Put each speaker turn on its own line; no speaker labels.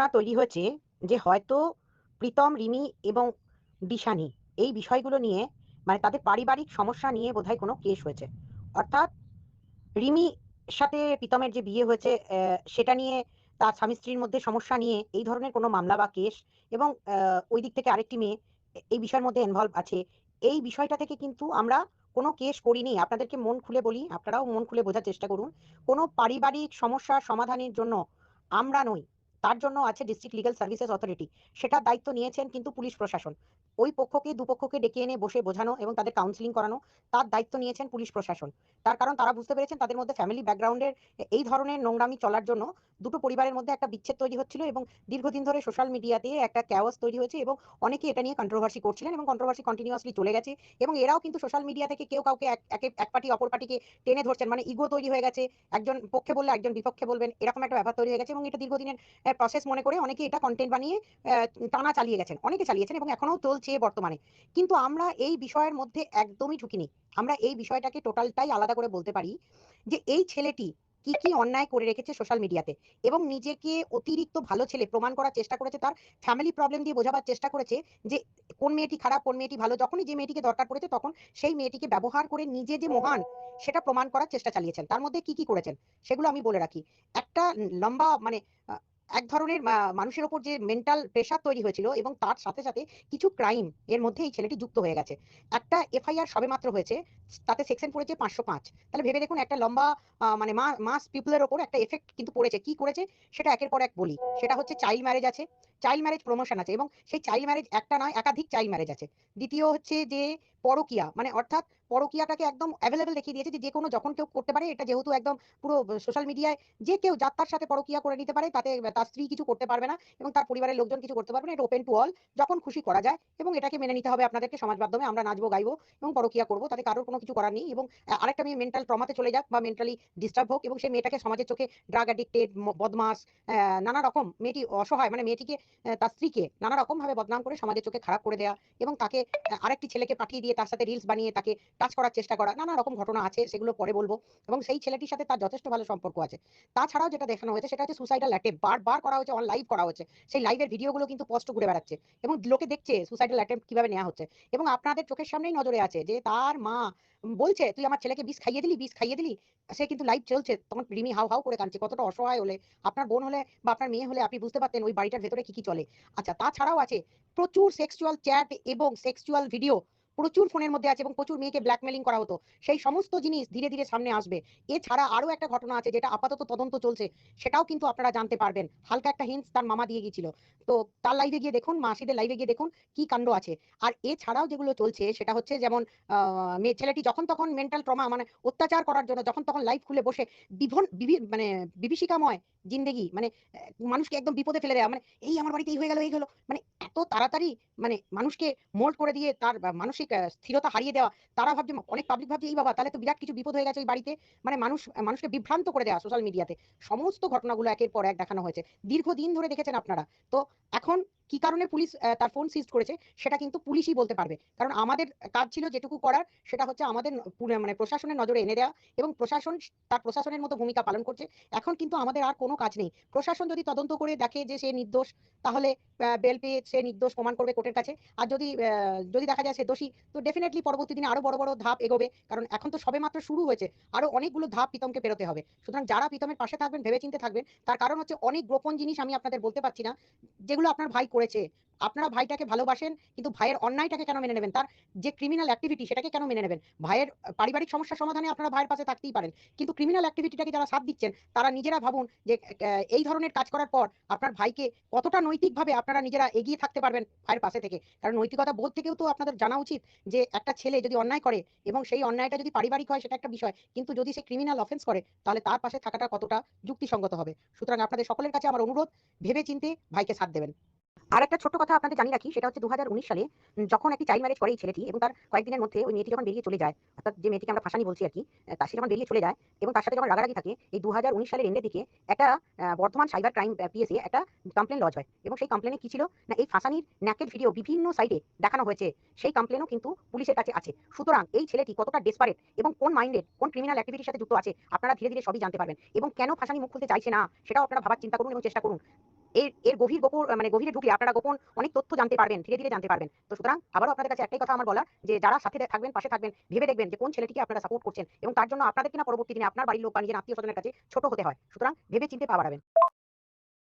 ঘটনা তৈরি হয়েছে যে হয়তো প্রীতম, রিমি এবং দিশানি এই বিষয়গুলো নিয়ে মানে তাদের পারিবারিক সমস্যা নিয়ে বোধহয় কোনো কেস হয়েছে। অর্থাৎ রিমির সাথে প্রীতমের যে বিয়ে হয়েছে সেটা নিয়ে তার স্বামী স্ত্রীর মধ্যে সমস্যা নিয়ে এই ধরনের কোনো মামলা বা কেস এবং ওই দিক থেকে আরেকটি মেয়ে এই বিষয়ের মধ্যে ইনভলভ আছে। এই বিষয়টা থেকে কিন্তু আমরা কোনো কেস করিনি। আপনাদেরকে মন খুলে বলি, আপনারাও মন খুলে বোঝার চেষ্টা করুন। কোনো পারিবারিক সমস্যার সমাধানের জন্য আমরা নই, তার জন্য আছে ডিস্ট্রিক্ট লিগ্যাল সার্ভিসেস অথরিটি। সেটার দায়িত্ব নিয়েছেন কিন্তু পুলিশ প্রশাসন। ওই পক্ষকে দুপক্ষকে ডেকে এনে বসে বোঝানো এবং তাদের কাউন্সিলিং করানো, তার দায়িত্ব নিয়েছেন পুলিশ প্রশাসন। তার কারণ তারা বুঝতে পেরেছেন তাদের মধ্যে ফ্যামিলি ব্যাকগ্রাউন্ডের এই ধরনের নোংরামি চলার জন্য দুটো পরিবারের মধ্যে একটা বিচ্ছেদ তৈরি হচ্ছিল এবং দীর্ঘদিন ধরে সোশ্যাল মিডিয়াতে একটা ক্যাওয়াস তৈরি হয়েছে এবং অনেকে এটা নিয়ে কন্ট্রোভার্সি করছিলেন এবং কন্ট্রোভার্সি কন্টিনিউয়াসলি চলে গেছে। এবং এরাও কিন্তু সোশ্যাল মিডিয়া থেকে কেউ কাউকে এক পার্টি অপর পার্টিকে টেনে ধরছেন, মানে ইগো তৈরি হয়ে গেছে। একজন পক্ষে বললে একজন বিপক্ষে বলবেন, এরকম একটা ব্যাপার তৈরি হয়ে গেছে এবং এটা দীর্ঘদিনের প্রসেস মনে করে অনেকে এটা কন্টেন্ট বানিয়ে টানা চালিয়ে গেছেন, অনেকে চালিয়েছেন এবং এখনো চলছে বর্তমানে। কিন্তু আমরা এই বিষয়ের মধ্যে একদমই ঢুকিনি। আমরা এই বিষয়টাকে টোটালটাই আলাদা করে বলতে পারি যে এই ছেলেটি কি কি অন্যায় করে রেখেছে সোশ্যাল মিডিয়াতে এবং নিজেকে অতিরিক্ত ভালো ছেলে প্রমাণ করার চেষ্টা করেছে। তার ফ্যামিলি প্রবলেম দিয়ে বোঝাবার চেষ্টা করেছে যে কোন মেয়েটি খারাপ কোন মেয়েটি ভালো। যখনই যে মেয়েটিকে দরকার পড়েছে তখন সেই মেয়েটিকে ব্যবহার করে নিজে যে মহান সেটা প্রমাণ করার চেষ্টা চালিয়েছেন। তার মধ্যে কি কি করেছেন সেগুলো আমি বলে রাখি। একটা লম্বা মানে এক ধরনের মানুষের উপর যে মেন্টাল প্রেশার তৈরি হয়েছিল এবং তার সাথে সাথে কিছু ক্রাইম এর মধ্যে এই ছেলেটি যুক্ত হয়ে গেছে। একটা এফআইআর সবেমাত্র হয়েছে, তাতে সেকশন পড়েছে 505। তাহলে ভেবে দেখুন একটা লম্বা মানে মাস পিপলের ওপর একটা এফেক্ট কিন্তু পড়েছে। কি করেছে সেটা একের পর এক বলি। সেটা হচ্ছে চাইল্ড ম্যারেজ আছে, চাইল্ড ম্যারেজ প্রমোশন আছে এবং সেই চাইল্ড ম্যারেজ একটা নয় একাধিক চাইল্ড ম্যারেজ আছে। দ্বিতীয় হচ্ছে যে পরকিয়া, মানে অর্থাৎ পরকিয়াটাকে একদম অ্যাভেলেবেল দেখিয়ে দিয়েছে যে কোনো যখন কেউ করতে পারে। এটা যেহেতু একদম পুরো সোশ্যাল মিডিয়ায় যে কেউ যার তার সাথে পরকিয়া করে নিতে পারে, তাতে তার স্ত্রী কিছু করতে পারবে না এবং তার পরিবারের লোকজন কিছু করতে পারবে না। এটা ওপেন টু অল, যখন খুশি করা যায় এবং এটাকে মেনে নিতে হবে আপনাদেরকে সমাজ মাধ্যমে। আমরা নাচবো গাইবো এবং পরকিয়া করবো, তাতে কারোর কোনো কিছু করার নেই। এবং আরেকটা মেয়ে মেন্টাল ট্রমাতে চলে যাক বা মেন্টালি ডিস্টার্ব হোক এবং সেই মেয়েটাকে সমাজের চোখে ড্রাগ অ্যাডিক্টেড, বদমাস, নানা রকম, মেয়েটি অসহায়, মানে মেয়েটিকে তার স্ত্রীকে নানা রকম ভাবে বদনাম করে সমাজের চোখে খারাপ করে দেওয়া এবং তাকে আরেকটি ছেলেকে পাঠিয়ে দিয়ে তার সাথে রিলস বানিয়ে তাকে টাচ করার চেষ্টা করা, নানা রকম ঘটনা আছে, সেগুলো পরে বলবো। এবং সেই ছেলেটির সাথে তার যথেষ্ট ভালো সম্পর্ক আছে। তাছাড়াও যেটা দেখানো হয়েছে সেটা হচ্ছে সুসাইডাল অ্যাটেম্প বারবার করা হয়েছে, অন লাইভ করা হয়েছে। সেই লাইভের ভিডিওগুলো কিন্তু স্পষ্ট ঘুরে বেড়াচ্ছে এবং লোকে দেখছে সুসাইডাল অ্যাটেম্প কিভাবে নেওয়া হচ্ছে। এবং আপনাদের চোখের সামনেই নজরে আছে যে তার মা বলছে তুই আমার ছেলেকে বিষ খাইয়ে দিলি, বিষ খাইয়ে দিলি। সে কিন্তু লাইভ চলছে, তখন রিমি হাউ হাউ করে কাঁদছে। কতটা অসহায় হলে আপনার বোন হলে বা আপনার মেয়ে হলে আপনি বুঝতে পারতেন ওই বাড়িটার ভেতরে কি কি চলে। আচ্ছা, তাছাড়াও আছে প্রচুর সেক্সুয়াল চ্যাট এবং সেক্সুয়াল ভিডিও প্রচুর ফোনের মধ্যে আছে এবং প্রচুর মেয়েকে ব্ল্যাকমেলিং করা হতো। সেই সমস্ত জিনিস ধীরে ধীরে সামনে আসবে। এছাড়া আরো একটা ঘটনা আছে যেটা আপাতত তদন্ত চলছে, সেটাও কিন্তু আপনারা জানতে পারবেন। হালকা একটা হিন্টস তার মামা দিয়ে গিয়েছিল। তো তার লাইভে গিয়ে দেখুন, মাসিদের লাইভে গিয়ে দেখুন কি কাণ্ড আছে। আর এছাড়াও যেগুলো চলছে সেটা হচ্ছে যেমন মেয়ে ছেলেটি যখন তখন মেন্টাল ট্রমা মানে অত্যাচার করার জন্য যখন তখন লাইভ খুলে বসে মানে বিভীষিকাময় জিন্দেগি, মানে মানুষকে একদম বিপদে ফেলে দেওয়া, মানে এই আমার বাড়িতে এই হয়ে গেল এই হলো, মানে এত তাড়াতাড়ি মানে মানুষকে মোল্ড করে দিয়ে তার মানসিক স্থিরতা হারিয়ে দেওয়া। তারা ভাবছে, অনেক পাবলিক ভাবছে এই বাবা তাহলে তো বিরাট কিছু বিপদ হয়ে গেছে ওই বাড়িতে। মানে মানুষকে বিভ্রান্ত করে দেওয়া সোশ্যাল মিডিয়াতে। সমস্ত ঘটনাগুলো একের পর এক দেখানো হয়েছে, দীর্ঘদিন ধরে দেখেছেন আপনারা। তো এখন কি কারণে পুলিশ তার ফোন সিজ করেছে সেটা কিন্তু পুলিশই বলতে পারবে। কারণ আমাদের কাজ ছিল যেটুকু করার, সেটা হচ্ছে আমাদের মানে প্রশাসনের নজরে এনে দেওয়া এবং প্রশাসন তার প্রশাসনের মতো ভূমিকা পালন করছে। এখন কিন্তু আমাদের আর কোনো কাজ নেই। প্রশাসন যদি তদন্ত করে দেখে যে সে নির্দোষ, তাহলে বেল পেয়ে সে নির্দোষ প্রমাণ করবে কোর্টের কাছে। আর যদি দেখা যায় সে দোষী, তো ডেফিনেটলি পরবর্তী দিনে আরো বড় বড় ধাপ এগোবে। কারণ এখন তো সবেমাত্র শুরু হয়েছে, আরো অনেকগুলো ধাপ প্রীতমকে পেরোতে হবে। সুতরাং যারা প্রীতমের পাশে থাকবেন ভেবেচিন্তে থাকবেন। তার কারণ হচ্ছে অনেক গোপন জিনিস আমি আপনাদের বলতে পারছি না যেগুলো আপনার ভাই করেছে। আপনারা ভাইটাকে ভালোবাসেন কিন্তু ভাইয়ের অন্যায়টাকে কেন মেনে নেবেন? তার যে ক্রিমিনাল অ্যাক্টিভিটি সেটাকে কেন মেনে নেবেন? ভাইয়ের পারিবারিক সমস্যা সমাধানে আপনারা ভাইয়ের পাশে থাকতেই পারেন, কিন্তু ক্রিমিনাল অ্যাক্টিভিটিটাকে যারা সাথ দিচ্ছেন তারা নিজেরা ভাবুন যে এই ধরনের কাজ করার পর আপনার ভাইকে কতটা নৈতিকভাবে আপনারা নিজেরা এগিয়ে থাকতে পারবেন ভাইয়ের পাশে থেকে। কারণ নৈতিকতা বোধ থেকেও তো আপনাদের জানা উচিত যে একটা ছেলে যদি অন্যায় করে এবং সেই অন্যায়টা যদি পারিবারিক হয় সেটা একটা বিষয়, কিন্তু যদি সে ক্রিমিনাল অফেন্স করে তাহলে তার পাশে থাকাটা কতটা যুক্তিসঙ্গত হবে। সুতরাং আপনাদের সকলের কাছে আমার অনুরোধ, ভেবেচিন্তে ভাইকে সাথ দেবেন। আর একটা ছোট্ট কথা আপনাদের জানিয়ে রাখি, সেটা হচ্ছে 2019 সালে যখন একটি চাইল্ড ম্যারেজ করে এই ছেলেটি এবং তার কয়েকদিনের মধ্যে ওই মেয়েটি যখন বেরিয়ে চলে যায়, অর্থাৎ যে মেয়েটিকে আমরা ফাঁসানি বলছি আর কি, সে যখন বেরিয়ে চলে যায় এবং তার সাথে যখন রাগারাগি থাকে, এই 2019 সালের এন্ডের দিকে একটা বর্ধমান সাইবার ক্রাইম পিএসএ একটা কমপ্লেন লজ হয় এবং সেই কমপ্লেনে কি ছিল না, এই ফাঁসানির ন্যাকেড ভিডিও বিভিন্ন সাইটে দেখানো হয়েছে। সেই কমপ্লেনও কিন্তু পুলিশের কাছে আছে। সুতরাং এই ছেলেটি কতটা ডেসপারেট এবং কোন মাইন্ডেড কোন ক্রিমিনাল অ্যাক্টিভিটির সাথে যুক্ত আছে আপনারা ধীরে ধীরে সবই জানতে পারবেন। এবং কেন ফাঁসানি মুখ খুলতে চাইছে না সেটাও আপনারা ভাবার চিন্তা করুন এবং চেষ্টা করুন। এর এর গভীরে ঢুকলে আপনারা গোপন অনেক তথ্য জানতে পারবেন, ধীরে ধীরে জানতে পারবেন। তো সুতরাং আবারও আপনাদের কাছে একটাই কথা আমার বলার, যে যারা সাথে থাকবেন, পাশে থাকবেন, ভেবে দেখবেন যে কোন ছেলেটিকে আপনারা সাপোর্ট করছেন এবং তার জন্য আপনাদের কিনা পরবর্তী দিনে আপনার বাড়ির লোক বা নিজের আত্মীয় স্বজনের কাছে ছোট হতে হয়। সুতরাং ভেবে চিন্তে পা বাড়াবেন।